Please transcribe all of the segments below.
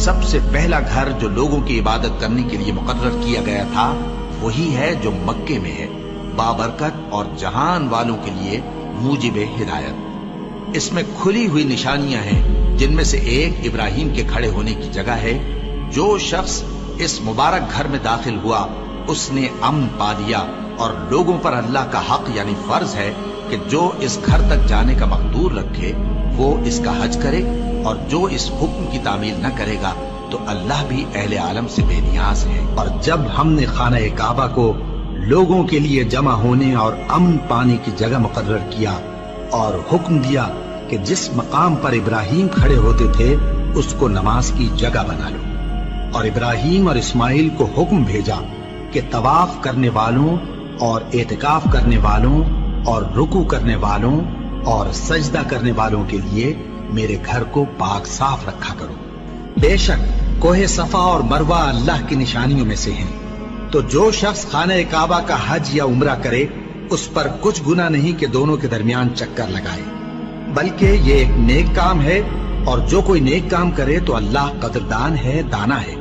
سب سے پہلا گھر جو لوگوں کی عبادت کرنے کے لیے مقرر کیا گیا تھا وہی ہے جو مکے میں ہے، بابرکت اور جہان والوں کے لیے موجب ہدایت۔ اس میں کھلی ہوئی نشانیاں ہیں، جن میں سے ایک ابراہیم کے کھڑے ہونے کی جگہ ہے۔ جو شخص اس مبارک گھر میں داخل ہوا اس نے امن پا لیا، اور لوگوں پر اللہ کا حق یعنی فرض ہے کہ جو اس گھر تک جانے کا مقدور رکھے وہ اس کا حج کرے، اور جو اس حکم کی تعمیل نہ کرے گا تو اللہ بھی اہل عالم سے بے نیاز ہے۔ اور جب ہم نے خانہ کعبہ کو لوگوں کے لیے جمع ہونے اور امن پانے کی جگہ مقرر کیا اور حکم دیا کہ جس مقام پر ابراہیم کھڑے ہوتے تھے اس کو نماز کی جگہ بنا لو، اور ابراہیم اور اسماعیل کو حکم بھیجا کہ طواف کرنے والوں اور اعتکاف کرنے والوں اور رکوع کرنے والوں اور سجدہ کرنے والوں کے لیے میرے گھر کو پاک صاف رکھا کرو۔ بے شک کوہ صفا اور مروہ اللہ کی نشانیوں میں سے ہیں، تو جو شخص خانہ کعبہ کا حج یا عمرہ کرے اس پر کچھ گناہ نہیں کہ دونوں کے درمیان چکر لگائے، بلکہ یہ ایک نیک کام ہے، اور جو کوئی نیک کام کرے تو اللہ قدردان ہے، دانا ہے۔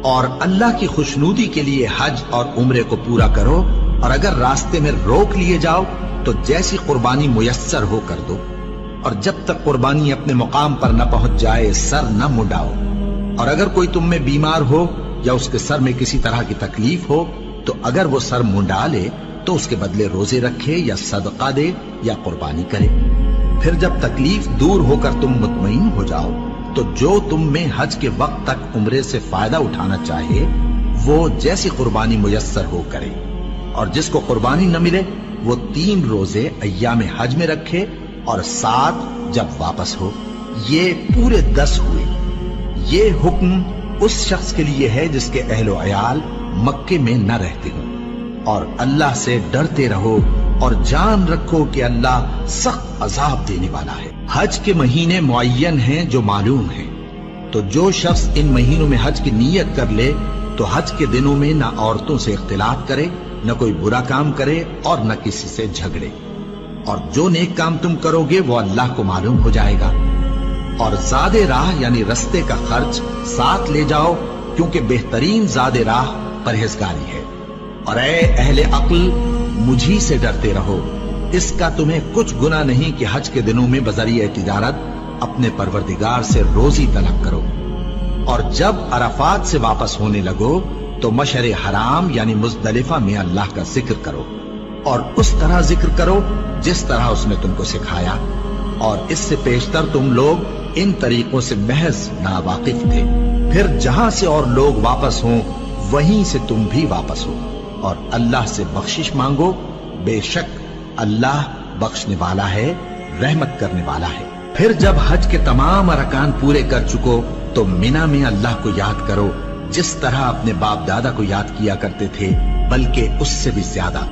اور اللہ کی خوشنودی کے لیے حج اور عمرے کو پورا کرو، اور اگر راستے میں روک لیے جاؤ تو جیسی قربانی میسر ہو کر دو، اور جب تک قربانی اپنے مقام پر نہ پہنچ جائے سر نہ منڈاؤ۔ اور اگر کوئی تم میں بیمار ہو یا اس کے سر میں کسی طرح کی تکلیف ہو تو اگر وہ سر منڈا لے تو اس کے بدلے روزے رکھے یا صدقہ دے یا قربانی کرے۔ پھر جب تکلیف دور ہو کر تم مطمئن ہو جاؤ تو جو تم میں حج کے وقت تک عمرے سے فائدہ اٹھانا چاہے وہ جیسی قربانی میسر ہو کرے، اور جس کو قربانی نہ ملے وہ 3 روزے ایام حج میں رکھے اور 7 جب واپس ہو، یہ پورے 10 ہوئے۔ یہ حکم اس شخص کے لیے ہے جس کے اہل و عیال مکے میں نہ رہتے ہوں۔ اور اللہ سے ڈرتے رہو اور جان رکھو کہ اللہ سخت عذاب دینے والا ہے۔ حج کے مہینے معین ہیں جو معلوم ہیں، تو جو شخص ان مہینوں میں حج کی نیت کر لے تو حج کے دنوں میں نہ عورتوں سے اختلاط کرے، نہ کوئی برا کام کرے اور نہ کسی سے جھگڑے، اور جو نیک کام تم کرو گے وہ اللہ کو معلوم ہو جائے گا۔ اور زاد راہ یعنی رستے کا خرچ ساتھ لے جاؤ، کیونکہ بہترین زاد راہ پرہیزگاری ہے۔ اور اے اہل عقل مجھی سے ڈرتے رہو، اس کا تمہیں کچھ گناہ نہیں کہ حج کے دنوں میں بذریعہ تجارت اپنے پروردگار سے روزی طلب کرو۔ اور جب عرفات سے واپس ہونے لگو تو مشعر حرام یعنی مزدلفہ میں اللہ کا ذکر کرو، اور اس طرح ذکر کرو جس طرح اس نے تم کو سکھایا، اور اس سے پیشتر تم لوگ ان طریقوں سے محض ناواقف تھے۔ پھر جہاں سے اور لوگ واپس ہوں وہیں سے تم بھی واپس ہو، اور اللہ سے بخشش مانگو، بے شک اللہ بخشنے والا ہے، رحمت کرنے والا ہے۔ پھر جب حج کے تمام ارکان پورے کر چکو تو مینا میں اللہ کو یاد کرو جس طرح اپنے باپ دادا کو یاد کیا کرتے تھے، بلکہ اس سے بھی زیادہ۔